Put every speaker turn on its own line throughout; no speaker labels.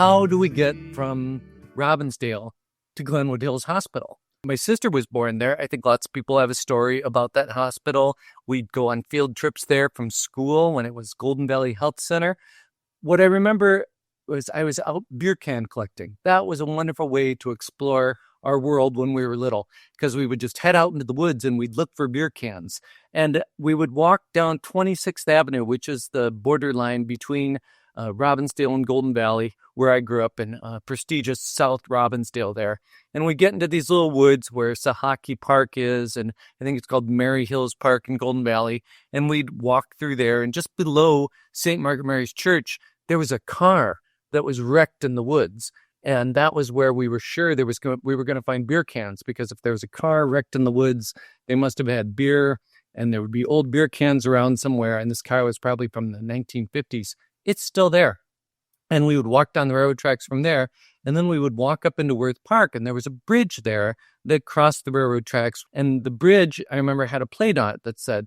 how do we get from Robbinsdale to Glenwood Hills Hospital? My sister was born there. I think lots of people have a story about that hospital. We'd go on field trips there from school when it was Golden Valley Health Center. What I remember was I was out beer can collecting. That was a wonderful way to explore our world when we were little, because we would just head out into the woods and we'd look for beer cans. And we would walk down 26th Avenue, which is the borderline between Robbinsdale and Golden Valley, where I grew up in prestigious South Robbinsdale there. And we get into these little woods where Sahaki Park is, and I think it's called Mary Hills Park in Golden Valley. And we'd walk through there, and just below St. Margaret Mary's Church, there was a car that was wrecked in the woods. And that was where we were sure we were going to find beer cans, because if there was a car wrecked in the woods, they must have had beer, and there would be old beer cans around somewhere. And this car was probably from the 1950s. It's still there. And we would walk down the railroad tracks from there, and then we would walk up into Worth Park, and there was a bridge there that crossed the railroad tracks. And the bridge, I remember, had a plate on it that said,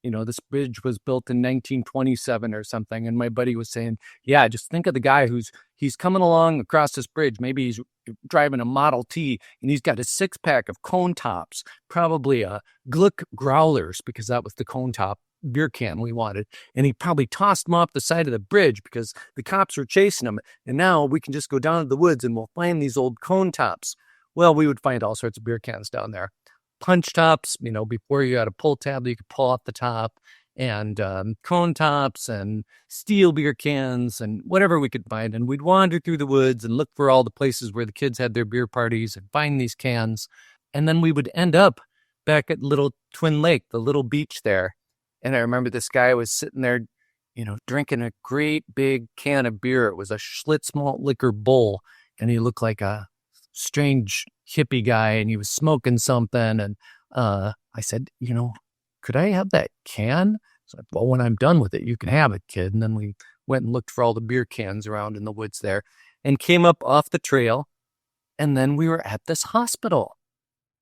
this bridge was built in 1927 or something. And my buddy was saying, yeah, just think of the guy he's coming along across this bridge. Maybe he's driving a Model T, and he's got a 6-pack of Cone Tops, probably a Glick Growlers, because that was the Cone Top beer can we wanted. And he probably tossed them off the side of the bridge because the cops were chasing him. And now we can just go down to the woods and we'll find these old Cone Tops. Well, we would find all sorts of beer cans down there. Punch tops, before you had a pull tab that you could pull off the top, and Cone Tops and steel beer cans and whatever we could find. And we'd wander through the woods and look for all the places where the kids had their beer parties and find these cans. And then we would end up back at Little Twin Lake, the little beach there. And I remember this guy was sitting there, drinking a great big can of beer. It was a Schlitz malt liquor bowl, and he looked like a strange hippie guy, and he was smoking something. And I said, could I have that can? He's like, well, when I'm done with it, you can have it, kid. And then we went and looked for all the beer cans around in the woods there and came up off the trail. And then we were at this hospital.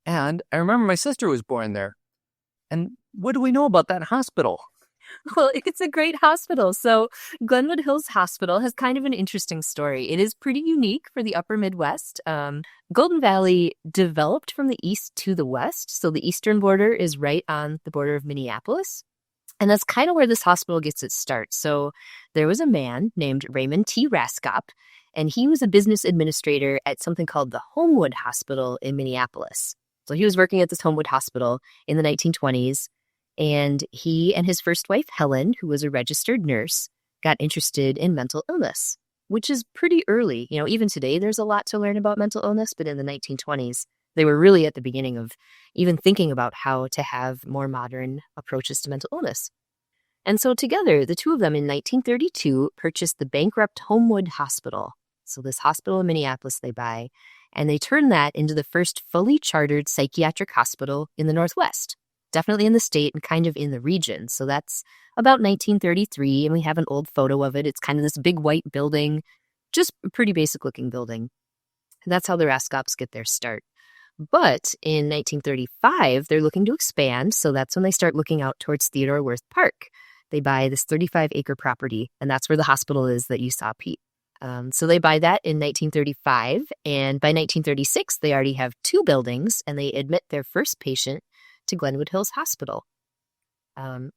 And I remember my sister was born there. And what do we know about that hospital?
Well, it's a great hospital. So Glenwood Hills Hospital has kind of an interesting story. It is pretty unique for the upper Midwest. Golden Valley developed from the east to the west. So the eastern border is right on the border of Minneapolis. And that's kind of where this hospital gets its start. So there was a man named Raymond T. Raskop, and he was a business administrator at something called the Homewood Hospital in Minneapolis. So he was working at this Homewood Hospital in the 1920s. And he and his first wife, Helen, who was a registered nurse, got interested in mental illness, which is pretty early. Even today, there's a lot to learn about mental illness, but in the 1920s, they were really at the beginning of even thinking about how to have more modern approaches to mental illness. And so together, the two of them in 1932 purchased the bankrupt Homewood Hospital. So this hospital in Minneapolis they buy, and they turn that into the first fully chartered psychiatric hospital in the Northwest. Definitely in the state and kind of in the region. So that's about 1933, and we have an old photo of it. It's kind of this big white building, just a pretty basic looking building. And that's how the Raskops get their start. But in 1935, they're looking to expand, so that's when they start looking out towards Theodore Wirth Park. They buy this 35-acre property, and that's where the hospital is that you saw, Pete. So they buy that in 1935, and by 1936, they already have 2 buildings, and they admit their first patient to Glenwood Hills Hospital.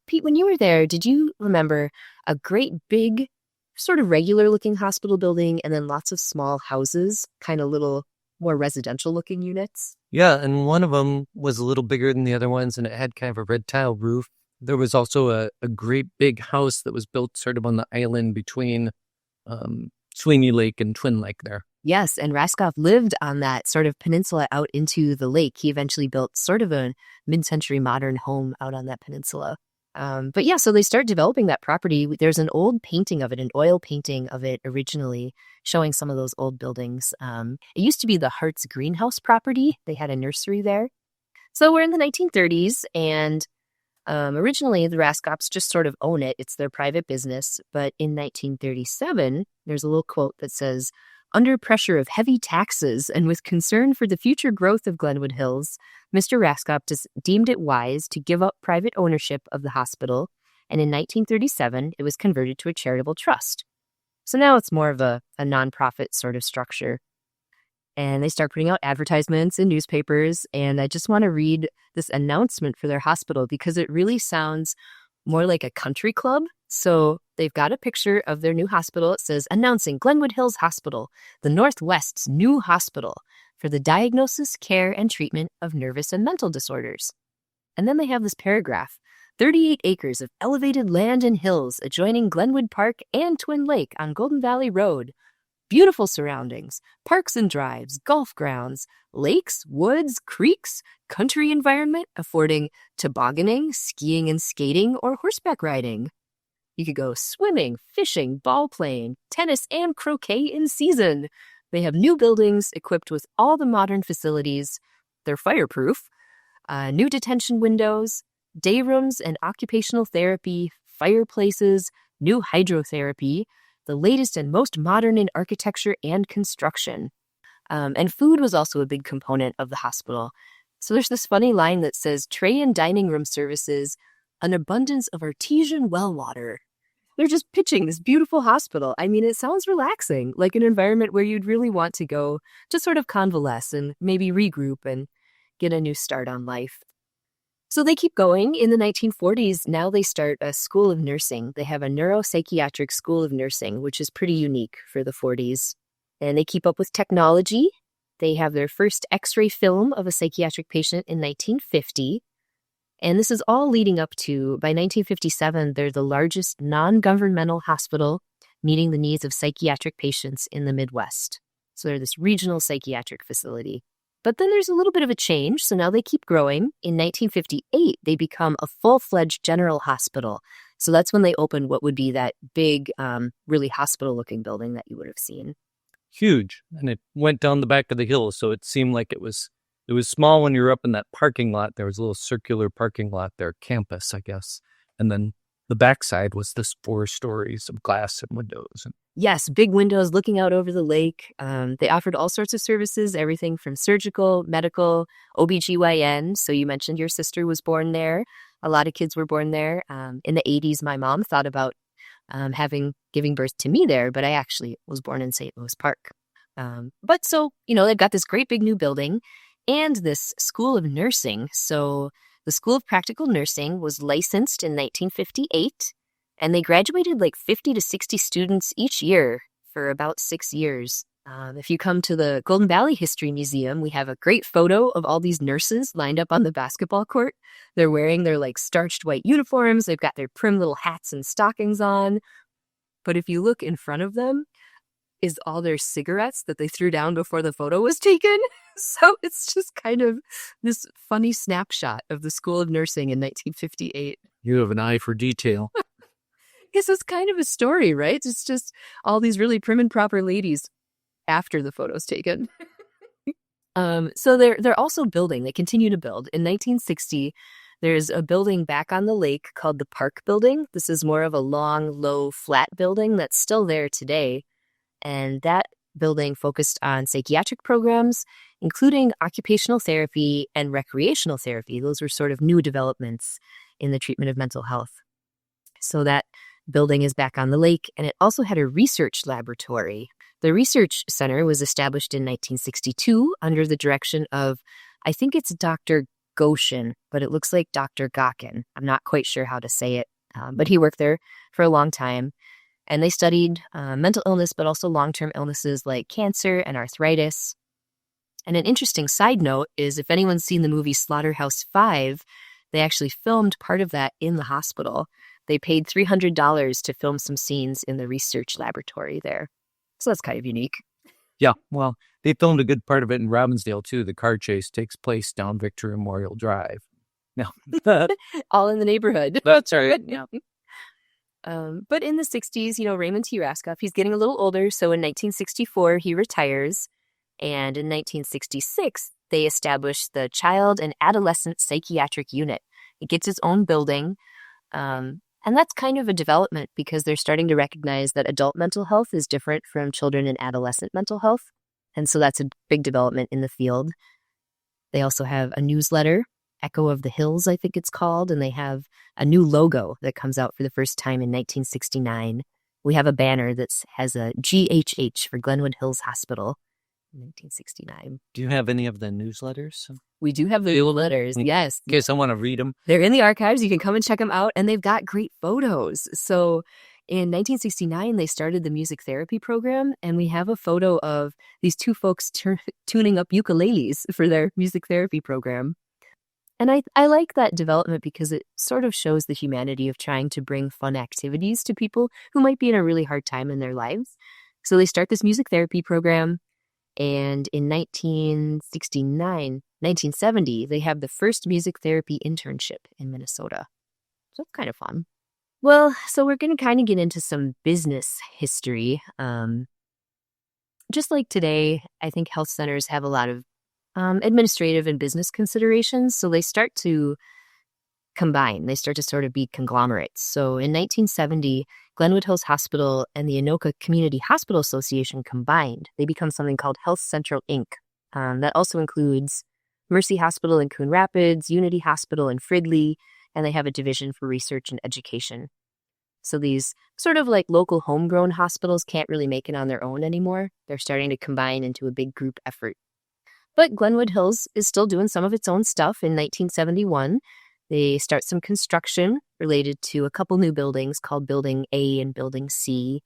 Pete, when you were there, did you remember a great big, sort of regular-looking hospital building and then lots of small houses, kind of little more residential-looking units?
Yeah, and one of them was a little bigger than the other ones, and it had kind of a red tile roof. There was also a great big house that was built sort of on the island between Sweeney Lake and Twin Lake there.
Yes, and Raskoff lived on that sort of peninsula out into the lake. He eventually built sort of a mid-century modern home out on that peninsula. But yeah, so they start developing that property. There's an old painting of it, an oil painting of it originally, showing some of those old buildings. It used to be the Hart's greenhouse property. They had a nursery there. So we're in the 1930s, and originally the Raskops just sort of own it. It's their private business. But in 1937, there's a little quote that says, "Under pressure of heavy taxes and with concern for the future growth of Glenwood Hills, Mr. Raskop deemed it wise to give up private ownership of the hospital, and in 1937, it was converted to a charitable trust." So now it's more of a nonprofit sort of structure. And they start putting out advertisements in newspapers. And I just want to read this announcement for their hospital because it really sounds more like a country club. So they've got a picture of their new hospital. It says, announcing Glenwood Hills Hospital, the Northwest's new hospital for the diagnosis, care, and treatment of nervous and mental disorders. And then they have this paragraph, 38 acres of elevated land and hills adjoining Glenwood Park and Twin Lake on Golden Valley Road. Beautiful surroundings, parks and drives, golf grounds, lakes, woods, creeks, country environment affording tobogganing, skiing and skating, or horseback riding. You could go swimming, fishing, ball playing, tennis, and croquet in season. They have new buildings equipped with all the modern facilities. They're fireproof, new detention windows, day rooms and occupational therapy, fireplaces, new hydrotherapy, the latest and most modern in architecture and construction. And food was also a big component of the hospital. So there's this funny line that says, tray and dining room services, an abundance of artesian well water. They're just pitching this beautiful hospital. I mean, it sounds relaxing, like an environment where you'd really want to go to sort of convalesce and maybe regroup and get a new start on life. So they keep going. In the 1940s, now they start a school of nursing. They have a neuropsychiatric school of nursing, which is pretty unique for the 40s. And they keep up with technology. They have their first X-ray film of a psychiatric patient in 1950. And this is all leading up to, by 1957, they're the largest non-governmental hospital meeting the needs of psychiatric patients in the Midwest. So they're this regional psychiatric facility. But then there's a little bit of a change, so now they keep growing. In 1958, they become a full-fledged general hospital. So that's when they opened what would be that big, really hospital-looking building that you would have seen.
Huge. And it went down the back of the hill, so it seemed like it was small when you were up in that parking lot. There was a little circular parking lot there, campus, I guess. And then the backside was this 4 stories of glass and windows.
Yes, big windows looking out over the lake. They offered all sorts of services, everything from surgical, medical, OBGYN. So you mentioned your sister was born there. A lot of kids were born there. In the 80s, my mom thought about giving birth to me there, but I actually was born in St. Louis Park. But so, they've got this great big new building and this school of nursing. So the School of Practical Nursing was licensed in 1958. And they graduated like 50 to 60 students each year for about 6 years. If you come to the Golden Valley History Museum, we have a great photo of all these nurses lined up on the basketball court. They're wearing their like starched white uniforms. They've got their prim little hats and stockings on. But if you look in front of them, is all their cigarettes that they threw down before the photo was taken. So it's just kind of this funny snapshot of the School of Nursing in 1958.
You have an eye for detail.
Because it's kind of a story, right? It's just all these really prim and proper ladies after the photo's taken. So they're also building. They continue to build. In 1960, there's a building back on the lake called the Park Building. This is more of a long, low, flat building that's still there today. And that building focused on psychiatric programs, including occupational therapy and recreational therapy. Those were sort of new developments in the treatment of mental health. So that building is back on the lake, and it also had a research laboratory. The research center was established in 1962 under the direction of, I think it's Dr. Goshen, but it looks like Dr. Gawkin. I'm not quite sure how to say it, but he worked there for a long time. And they studied mental illness, but also long-term illnesses like cancer and arthritis. And an interesting side note is if anyone's seen the movie Slaughterhouse-Five, they actually filmed part of that in the hospital. They paid $300 to film some scenes in the research laboratory there. So that's kind of unique.
Yeah, well, they filmed a good part of it in Robbinsdale, too. The car chase takes place down Victory Memorial Drive. No.
All in the neighborhood.
That's right, yeah.
But in the 60s, Raymond T. Raskoff, he's getting a little older. So in 1964, he retires. And in 1966, they established the Child and Adolescent Psychiatric Unit. It gets its own building. And that's kind of a development because they're starting to recognize that adult mental health is different from children and adolescent mental health. And so that's a big development in the field. They also have a newsletter, Echo of the Hills, I think it's called, and they have a new logo that comes out for the first time in 1969. We have a banner that has a GHH for Glenwood Hills Hospital in 1969.
Do you have any of the newsletters?
We do have the letters, yes.
In case I want to read them.
They're in the archives. You can come and check them out, and they've got great photos. So in 1969, they started the music therapy program, and we have a photo of these two folks tuning up ukuleles for their music therapy program. And I like that development because it sort of shows the humanity of trying to bring fun activities to people who might be in a really hard time in their lives. So they start this music therapy program, and in 1970, they have the first music therapy internship in Minnesota. So it's kind of fun. Well, so we're going to kind of get into some business history. Just like today, I think health centers have a lot of administrative and business considerations. So they start to combine. They start to sort of be conglomerates. So in 1970, Glenwood Hills Hospital and the Anoka Community Hospital Association combined. They become something called Health Central, Inc. That also includes Mercy Hospital in Coon Rapids, Unity Hospital in Fridley, and they have a division for research and education. So these sort of like local homegrown hospitals can't really make it on their own anymore. They're starting to combine into a big group effort. But Glenwood Hills is still doing some of its own stuff. In 1971, they start some construction related to a couple new buildings called Building A and Building C.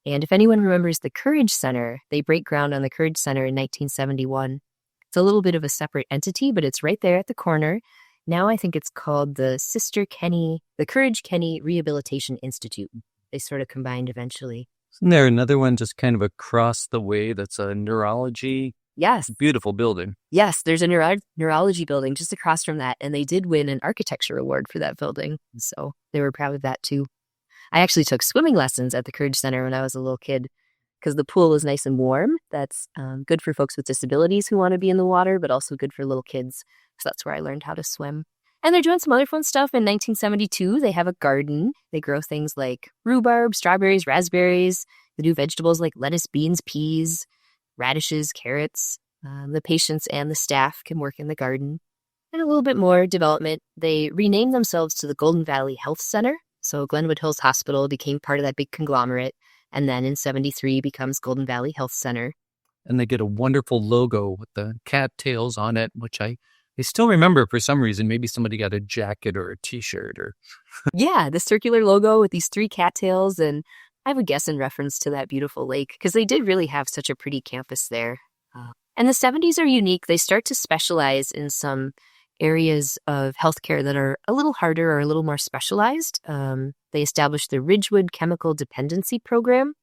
And if anyone remembers the Courage Center, they break ground on the Courage Center in 1971. It's a little bit of a separate entity, but it's right there at the corner. Now I think it's called the Courage Kenny Rehabilitation Institute. They sort of combined eventually.
Isn't there another one just kind of across the way that's a neurology?
Yes.
Beautiful building.
Yes, there's a neurology building just across from that, and they did win an architecture award for that building. So they were proud of that too. I actually took swimming lessons at the Courage Center when I was a little kid because the pool is nice and warm. That's good for folks with disabilities who want to be in the water, but also good for little kids. So that's where I learned how to swim. And they're doing some other fun stuff. In 1972, they have a garden. They grow things like rhubarb, strawberries, raspberries. They do vegetables like lettuce, beans, peas, radishes, carrots. The patients and the staff can work in the garden. And a little bit more development. They renamed themselves to the Golden Valley Health Center. So Glenwood Hills Hospital became part of that big conglomerate. And then in 73 becomes Golden Valley Health Center.
And they get a wonderful logo with the cattails on it, which I still remember for some reason. Maybe somebody got a jacket or a T-shirt or...
Yeah, the circular logo with these 3 cattails. And I would guess in reference to that beautiful lake because they did really have such a pretty campus there. And the 70s are unique. They start to specialize in some areas of healthcare that are a little harder or a little more specialized. They established the Ridgewood Chemical Dependency Program.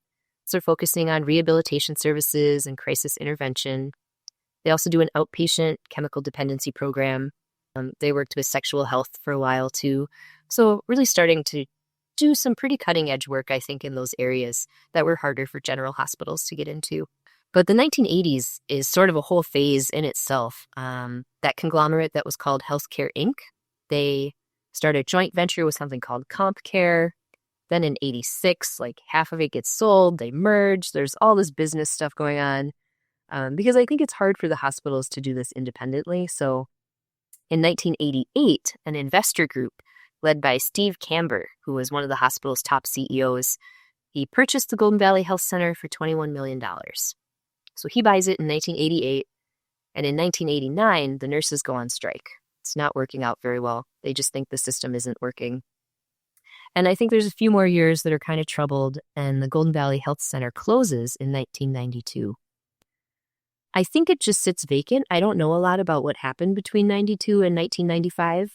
So they're focusing on rehabilitation services and crisis intervention. They also do an outpatient chemical dependency program. They worked with sexual health for a while too. So really starting to do some pretty cutting edge work, I think, in those areas that were harder for general hospitals to get into. But the 1980s is sort of a whole phase in itself. That conglomerate that was called Healthcare Inc., they started a joint venture with something called CompCare. Then in 86, like half of it gets sold, they merge. There's all this business stuff going on because I think it's hard for the hospitals to do this independently. So in 1988, an investor group led by Steve Camber, who was one of the hospital's top CEOs, he purchased the Golden Valley Health Center for $21 million. So he buys it in 1988, and in 1989, the nurses go on strike. It's not working out very well. They just think the system isn't working. And I think there's a few more years that are kind of troubled, and the Golden Valley Health Center closes in 1992. I think it just sits vacant. I don't know a lot about what happened between 92 and 1995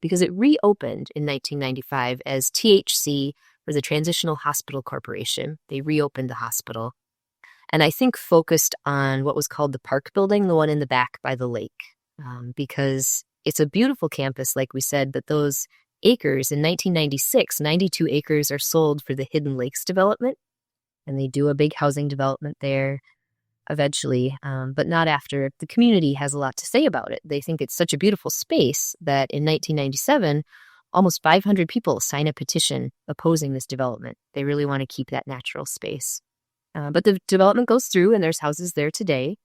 because it reopened in 1995 as THC, or the Transitional Hospital Corporation. They reopened the hospital. And I think focused on what was called the Park Building, the one in the back by the lake, because it's a beautiful campus, like we said, but those acres in 1996, 92 acres are sold for the Hidden Lakes development. And they do a big housing development there eventually, but not after. The community has a lot to say about it. They think it's such a beautiful space that in 1997, almost 500 people sign a petition opposing this development. They really want to keep that natural space. But the development goes through, and there's houses there today.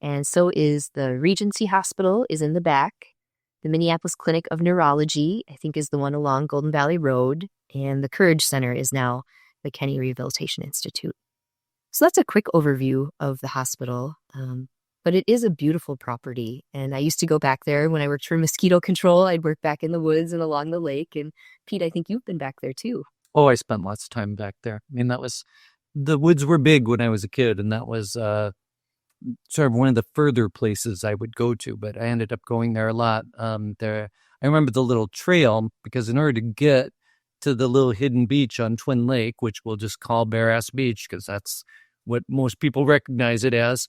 And so is the Regency Hospital is in the back. The Minneapolis Clinic of Neurology, I think, is the one along Golden Valley Road. And the Courage Center is now the Kenny Rehabilitation Institute. So that's a quick overview of the hospital. But it is a beautiful property. And I used to go back there when I worked for mosquito control. I'd work back in the woods and along the lake. And Pete, I think you've been back there too.
Oh, I spent lots of time back there. I mean, the woods were big when I was a kid, and that was sort of one of the further places I would go to, but I ended up going there a lot. I remember the little trail, because in order to get to the little hidden beach on Twin Lake, which we'll just call Bare Ass Beach, because that's what most people recognize it as,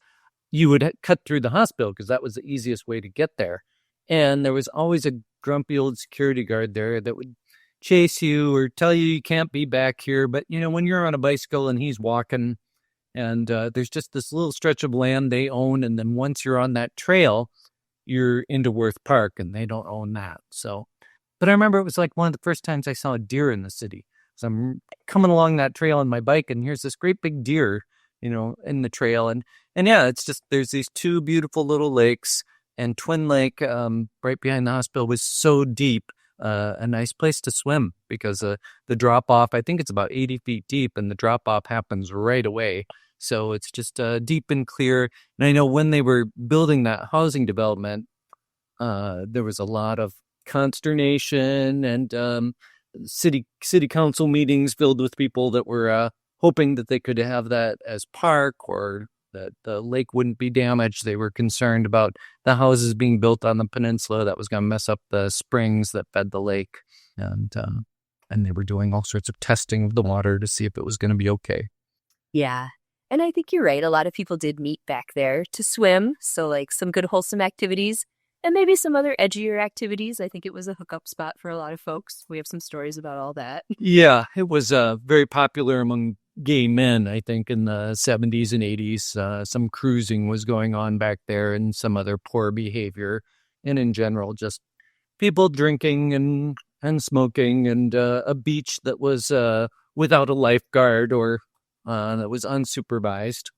you would cut through the hospital because that was the easiest way to get there. And there was always a grumpy old security guard there that would chase you or tell you can't be back here. But, when you're on a bicycle and he's walking, and there's just this little stretch of land they own. And then once you're on that trail, you're into Worth Park, and they don't own that. So, but I remember it was like one of the first times I saw a deer in the city. So I'm coming along that trail on my bike, and here's this great big deer, in the trail. And yeah, it's just, there's these two beautiful little lakes, and Twin Lake, right behind the hospital, was so deep, a nice place to swim, because the drop off, I think it's about 80 feet deep, and the drop off happens right away. So it's just deep and clear. And I know when they were building that housing development, there was a lot of consternation and city council meetings filled with people that were hoping that they could have that as park, or that the lake wouldn't be damaged. They were concerned about the houses being built on the peninsula that was going to mess up the springs that fed the lake. And they were doing all sorts of testing of the water to see if it was going to be okay.
Yeah. And I think you're right. A lot of people did meet back there to swim. So like some good wholesome activities and maybe some other edgier activities. I think it was a hookup spot for a lot of folks. We have some stories about all that.
Yeah, it was very popular among gay men, I think, in the 70s and 80s. Some cruising was going on back there, and some other poor behavior. And in general, just people drinking and smoking, and a beach that was without a lifeguard, or that was unsupervised.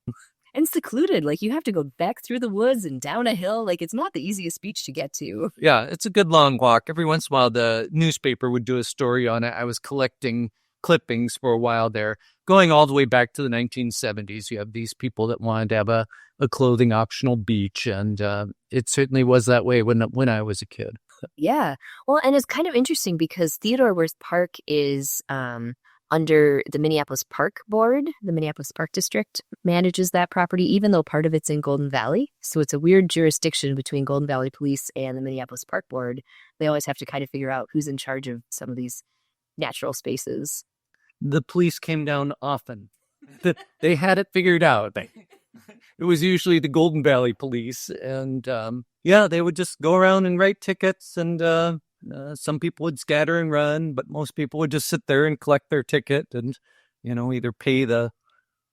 And secluded, like you have to go back through the woods and down a hill. Like it's not the easiest beach to get to.
Yeah, it's a good long walk. Every once in a while, the newspaper would do a story on it. I was collecting clippings for a while there, going all the way back to the 1970s. You have these people that wanted to have a clothing optional beach, and it certainly was that way when I was a kid.
Yeah. Well, and it's kind of interesting because Theodore Worth Park is under the Minneapolis Park Board. The Minneapolis Park District manages that property, even though part of it's in Golden Valley. So it's a weird jurisdiction between Golden Valley Police and the Minneapolis Park Board. They always have to kind of figure out who's in charge of some of these natural spaces.
The police came down often. They had it figured out. It was usually the Golden Valley Police. And they would just go around and write tickets, and some people would scatter and run, but most people would just sit there and collect their ticket and, either pay the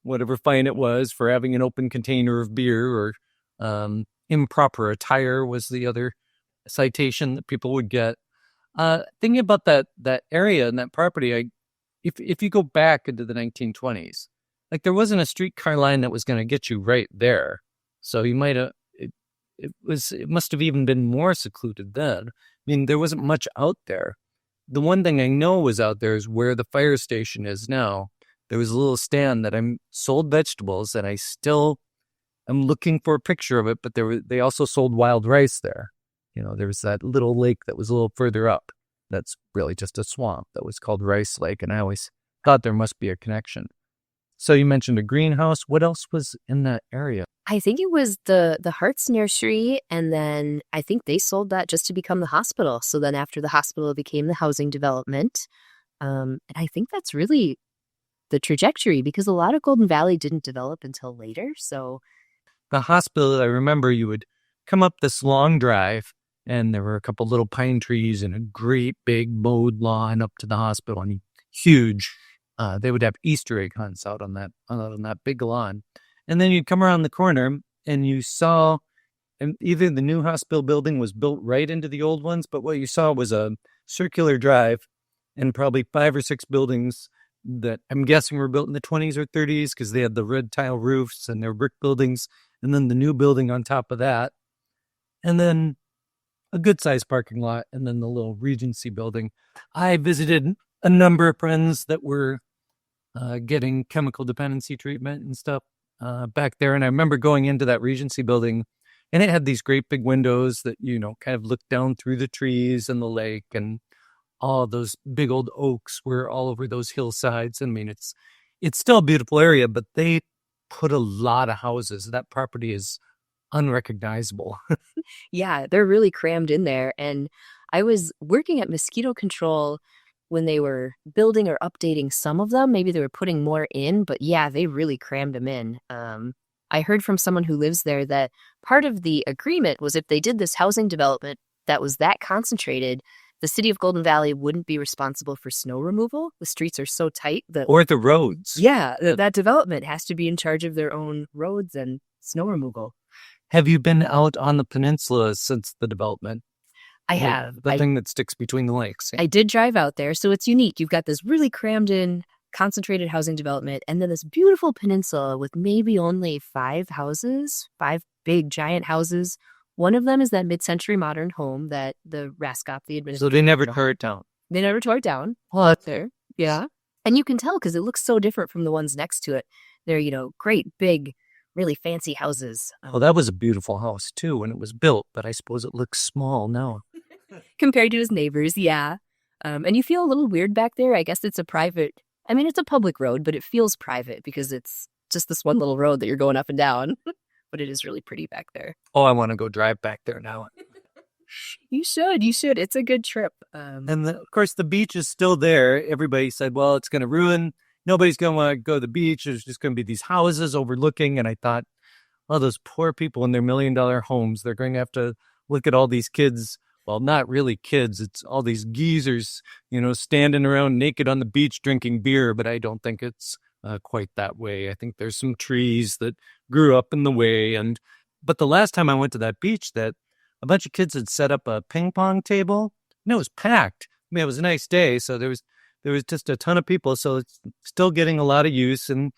whatever fine it was for having an open container of beer, or improper attire was the other citation that people would get. Thinking about that area and that property, if you go back into the 1920s, like there wasn't a streetcar line that was going to get you right there. So you might have, it must have even been more secluded then. I mean, there wasn't much out there. The one thing I know was out there is where the fire station is now. There was a little stand that sold vegetables, and I still am looking for a picture of it, but they also sold wild rice there. There was that little lake that was a little further up. That's really just a swamp that was called Rice Lake, and I always thought there must be a connection. So you mentioned a greenhouse. What else was in that area?
I think it was the Hart's Nursery, and then I think they sold that just to become the hospital. So then after the hospital, it became the housing development. And I think that's really the trajectory, because a lot of Golden Valley didn't develop until later. So
the hospital, I remember you would come up this long drive, and there were a couple little pine trees and a great big mowed lawn up to the hospital, and huge. They would have Easter egg hunts out on that big lawn. And then you'd come around the corner and you saw, and either the new hospital building was built right into the old ones, but what you saw was a circular drive and probably 5 or 6 buildings that I'm guessing were built in the 20s or 30s, because they had the red tile roofs and they're brick buildings, and then the new building on top of that. And then a good sized parking lot, and then the little Regency building. I visited a number of friends that were getting chemical dependency treatment and stuff back there. And I remember going into that Regency building, and it had these great big windows that, kind of looked down through the trees and the lake, and all those big old oaks were all over those hillsides. I mean, it's still a beautiful area, but they put a lot of houses. That property is unrecognizable.
Yeah, they're really crammed in there. And I was working at mosquito control when they were building or updating some of them. Maybe they were putting more in, but yeah, they really crammed them in. I heard from someone who lives there that part of the agreement was if they did this housing development that was that concentrated, the city of Golden Valley wouldn't be responsible for snow removal. The streets are so tight that
Or the roads.
yeah, that development has to be in charge of their own roads and snow removal.
Have you been out on the peninsula since the development?
I have.
The thing that sticks between the lakes.
I did drive out there, so it's unique. You've got this really crammed in, concentrated housing development, and then this beautiful peninsula with maybe only 5 houses, 5 big giant houses. One of them is that mid-century modern home that the Raskop, the administrator.
So they never tore it down.
They never tore it down.
What?
There, yeah. And you can tell because it looks so different from the ones next to it. They're, great, big, really fancy houses.
Well, that was a beautiful house, too, when it was built, but I suppose it looks small now.
Compared to his neighbors, yeah. And you feel a little weird back there. I guess it's a public road, but it feels private because it's just this one little road that you're going up and down. But it is really pretty back there.
Oh, I want to go drive back there now.
You should. It's a good trip.
And of course, the beach is still there. Everybody said, well, it's going to ruin. Nobody's going to want to go to the beach. There's just going to be these houses overlooking. And I thought, well, those poor people in their $1 million homes, they're going to have to look at all these kids. Well, not really kids. It's all these geezers, standing around naked on the beach drinking beer. But I don't think it's quite that way. I think there's some trees that grew up in the way. But the last time I went to that beach, that a bunch of kids had set up a ping pong table, and it was packed. I mean, it was a nice day, so there was just a ton of people. So it's still getting a lot of use. And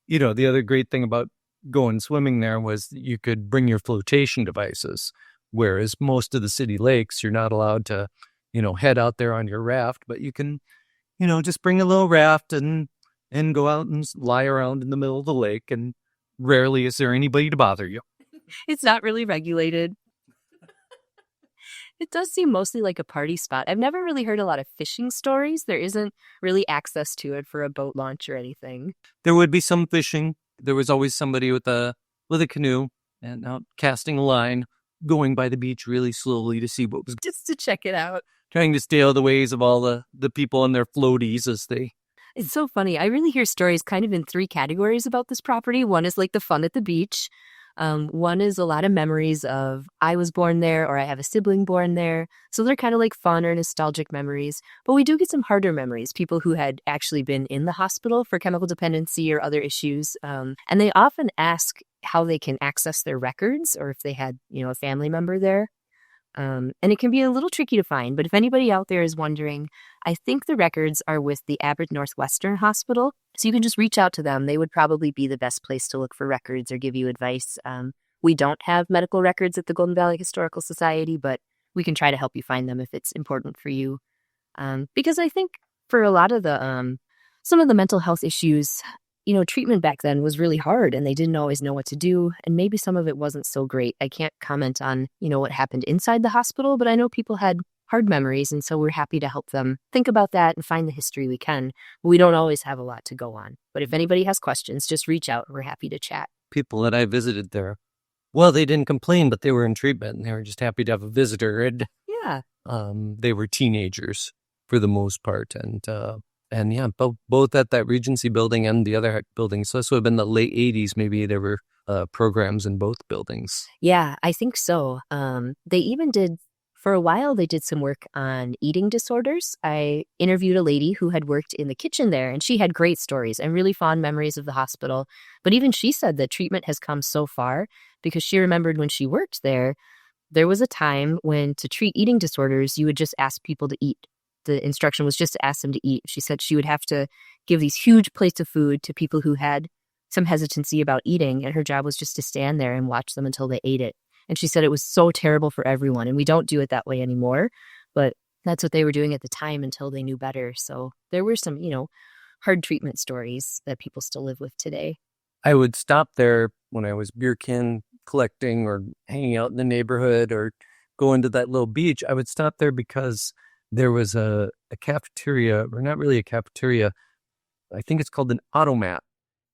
the other great thing about going swimming there was you could bring your flotation devices, whereas most of the city lakes, you're not allowed to, head out there on your raft, but you can, just bring a little raft and go out and lie around in the middle of the lake, and rarely is there anybody to bother you.
It's not really regulated. It does seem mostly like a party spot. I've never really heard a lot of fishing stories. There isn't really access to it for a boat launch or anything.
There would be some fishing. There was always somebody with a canoe and out casting a line, going by the beach really slowly to see what was,
Just to check it out.
trying to stay out of the ways of all the people on their floaties as they.
It's so funny. I really hear stories kind of in 3 categories about this property. One is like the fun at the beach. One is a lot of memories of I was born there or I have a sibling born there. So they're kind of like fun or nostalgic memories. But we do get some harder memories, people who had actually been in the hospital for chemical dependency or other issues. And they often ask how they can access their records or if they had, a family member there. And it can be a little tricky to find, but if anybody out there is wondering, I think the records are with the Abbott Northwestern Hospital. So you can just reach out to them. They would probably be the best place to look for records or give you advice. We don't have medical records at the Golden Valley Historical Society, but we can try to help you find them if it's important for you. Because I think for a lot of the, some of the mental health issues, treatment back then was really hard and they didn't always know what to do. And maybe some of it wasn't so great. I can't comment on, what happened inside the hospital, but I know people had hard memories. And so we're happy to help them think about that and find the history we can. We don't always have a lot to go on. But if anybody has questions, just reach out. We're happy to chat.
People that I visited there, well, they didn't complain, but they were in treatment and they were just happy to have a visitor. And
Yeah.
they were teenagers for the most part. And yeah, both at that Regency building and the other building. So this would have been the late 80s. Maybe there were programs in both buildings.
Yeah, I think so. They even did, for a while, they did some work on eating disorders. I interviewed a lady who had worked in the kitchen there, and she had great stories and really fond memories of the hospital. But even she said that treatment has come so far because she remembered when she worked there, there was a time when to treat eating disorders, you would just ask people to eat. The instruction was just to ask them to eat. She said she would have to give these huge plates of food to people who had some hesitancy about eating, and her job was just to stand there and watch them until they ate it. And she said it was so terrible for everyone, and we don't do it that way anymore, but that's what they were doing at the time until they knew better. So there were some, hard treatment stories that people still live with today.
I would stop there when I was beer can collecting or hanging out in the neighborhood or going to that little beach. I would stop there because there was a cafeteria, or not really a cafeteria. I think it's called an automat.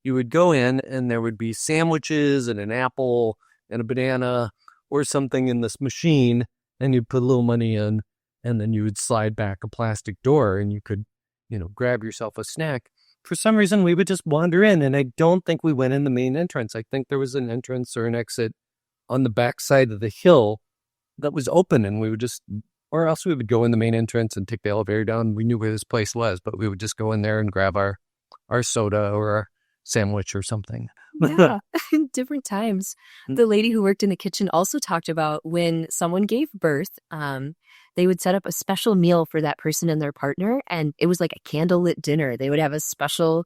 You would go in and there would be sandwiches and an apple and a banana or something in this machine, and you'd put a little money in, and then you would slide back a plastic door and you could, grab yourself a snack. For some reason, we would just wander in, and I don't think we went in the main entrance. I think there was an entrance or an exit on the back side of the hill that was open, and we would just, or else we would go in the main entrance and take the elevator down. We knew where this place was, but we would just go in there and grab our soda or our sandwich or something.
Yeah, different times. The lady who worked in the kitchen also talked about when someone gave birth, they would set up a special meal for that person and their partner, and it was like a candlelit dinner. They would have a special,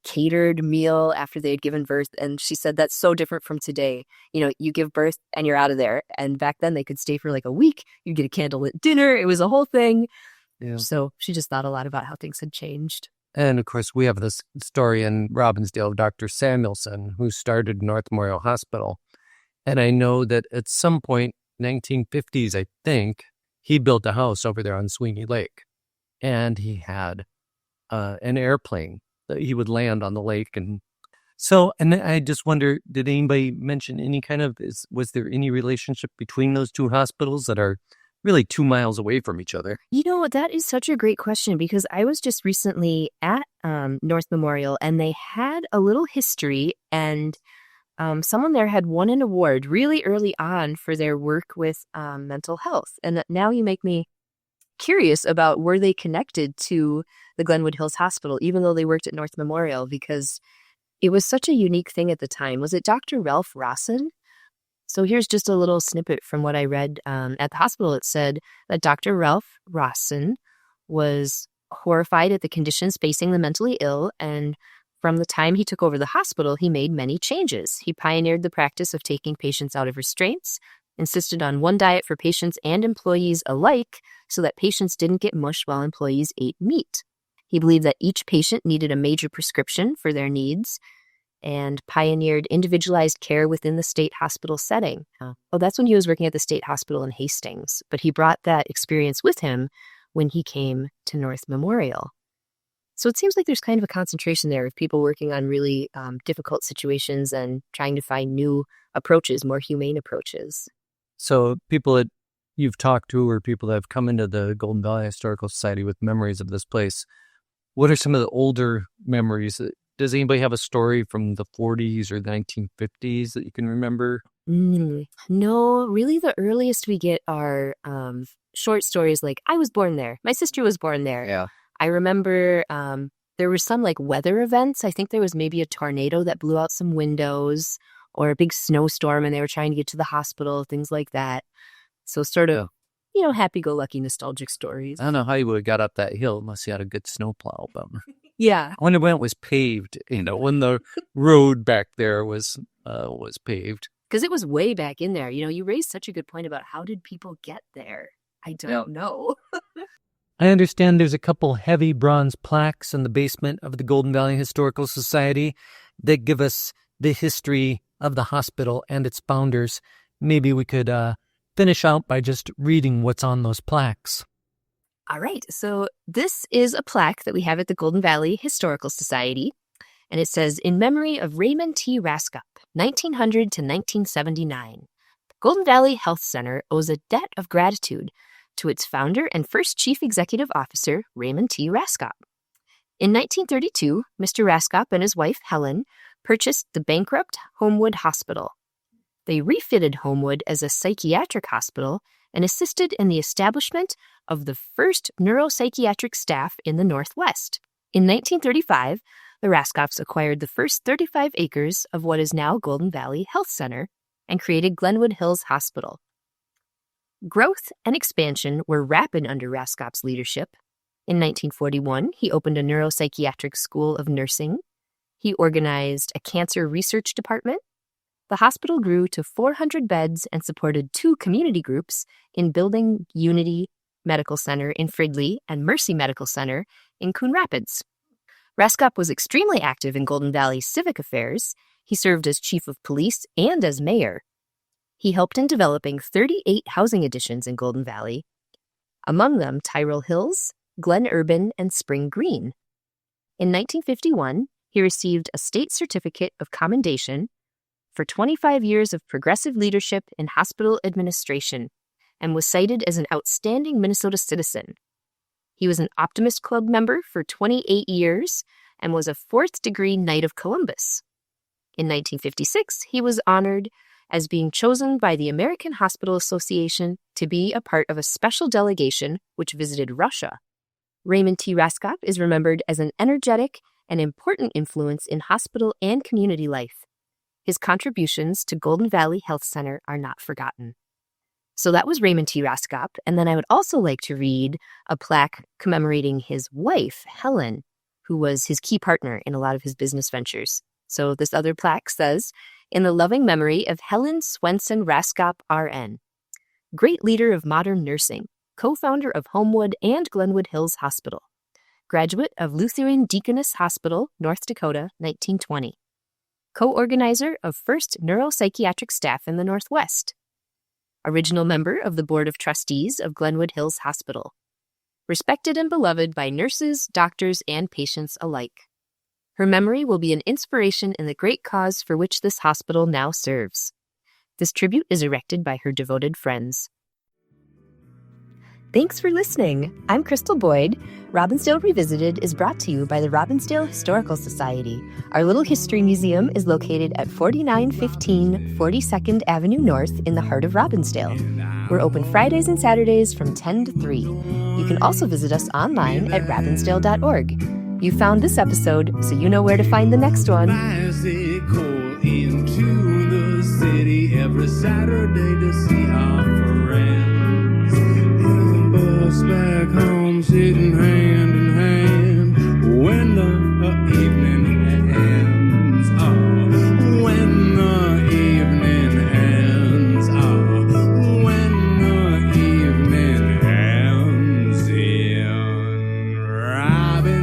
catered meal after they had given birth, and she said that's so different from today. You give birth and you're out of there, and back then they could stay for a week. You'd get a candlelit dinner. It was a whole thing.
Yeah.
So she just thought a lot about how things had changed.
And of course, we have this story in Robbinsdale of Dr. Samuelson, who started North Memorial Hospital. And I know that at some point, 1950s, I think, he built a house over there on Sweeney Lake. And he had an airplane that he would land on the lake. And I just wonder, did anybody mention any was there any relationship between those two hospitals that are really 2 miles away from each other?
That is such a great question, because I was just recently at North Memorial, and they had a little history, and someone there had won an award really early on for their work with mental health. And now you make me curious about, were they connected to the Glenwood Hills Hospital, even though they worked at North Memorial, because it was such a unique thing at the time. Was it Dr. Ralph Rossin? So here's just a little snippet from what I read at the hospital. It said that Dr. Ralph Rossin was horrified at the conditions facing the mentally ill, and from the time he took over the hospital, he made many changes. He pioneered the practice of taking patients out of restraints, insisted on one diet for patients and employees alike so that patients didn't get mush while employees ate meat. He believed that each patient needed a major prescription for their needs, and pioneered individualized care within the state hospital setting. That's when he was working at the state hospital in Hastings, but he brought that experience with him when he came to North Memorial. So it seems like there's kind of a concentration there of people working on really difficult situations and trying to find new approaches, more humane approaches.
So people that you've talked to, or people that have come into the Golden Valley Historical Society with memories of this place, what are some of the older memories? Does anybody have a story from the 40s or the 1950s that you can remember?
No, really the earliest we get are short stories like, I was born there. My sister was born there.
Yeah.
I remember there were some weather events. I think there was maybe a tornado that blew out some windows, or a big snowstorm and they were trying to get to the hospital, things like that. So sort of, happy-go-lucky nostalgic stories.
I don't know how you would have got up that hill unless you had a good snowplow. But
Yeah.
I wonder when it was paved, when the road back there was paved.
Because it was way back in there. You raised such a good point about how did people get there? I don't know.
I understand there's a couple heavy bronze plaques in the basement of the Golden Valley Historical Society that give us the history of the hospital and its founders. Maybe we could finish out by just reading what's on those plaques.
All right. So this is a plaque that we have at the Golden Valley Historical Society. And it says, in memory of Raymond T. Raskup, 1900 to 1979. Golden Valley Health Center owes a debt of gratitude to its founder and first chief executive officer, Raymond T. Raskup. In 1932, Mr. Raskup and his wife, Helen, purchased the bankrupt Homewood Hospital. They refitted Homewood as a psychiatric hospital and assisted in the establishment of the first neuropsychiatric staff in the Northwest. In 1935, the Raskups acquired the first 35 acres of what is now Golden Valley Health Center and created Glenwood Hills Hospital. Growth and expansion were rapid under Raskop's leadership. In 1941, he opened a neuropsychiatric school of nursing. He organized a cancer research department. The hospital grew to 400 beds and supported 2 community groups in building Unity Medical Center in Fridley and Mercy Medical Center in Coon Rapids. Raskop was extremely active in Golden Valley's civic affairs. He served as chief of police and as mayor. He helped in developing 38 housing additions in Golden Valley, among them Tyrell Hills, Glen Urban, and Spring Green. In 1951, he received a state certificate of commendation for 25 years of progressive leadership in hospital administration and was cited as an outstanding Minnesota citizen. He was an Optimist Club member for 28 years and was a fourth-degree Knight of Columbus. In 1956, he was honored as being chosen by the American Hospital Association to be a part of a special delegation which visited Russia. Raymond T. Raskop is remembered as an energetic and important influence in hospital and community life. His contributions to Golden Valley Health Center are not forgotten. So that was Raymond T. Raskop, and then I would also like to read a plaque commemorating his wife, Helen, who was his key partner in a lot of his business ventures. So this other plaque says, "In the loving memory of Helen Swenson Raskop, RN, great leader of modern nursing, co-founder of Homewood and Glenwood Hills Hospital, graduate of Lutheran Deaconess Hospital, North Dakota, 1920, co-organizer of First Neuropsychiatric Staff in the Northwest, original member of the Board of Trustees of Glenwood Hills Hospital, respected and beloved by nurses, doctors, and patients alike. Her memory will be an inspiration in the great cause for which this hospital now serves. This tribute is erected by her devoted friends." Thanks for listening. I'm Crystal Boyd. Robbinsdale Revisited is brought to you by the Robbinsdale Historical Society. Our little history museum is located at 4915 42nd Avenue North in the heart of Robbinsdale. We're open Fridays and Saturdays from 10 to 3. You can also visit us online at robbinsdale.org. You found this episode, so you know where to find the next one.
Bicycle into the city every Saturday to see our friends. In the bus back home, sitting hand in hand when the evening ends. Oh, when the evening ends. Oh, when the evening ends in Robbinsdale.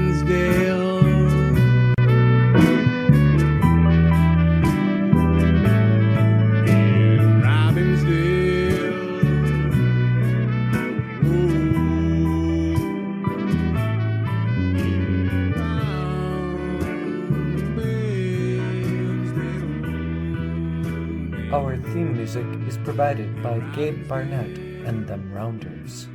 Our theme music is provided by Gabe Barnett and Them Rounders.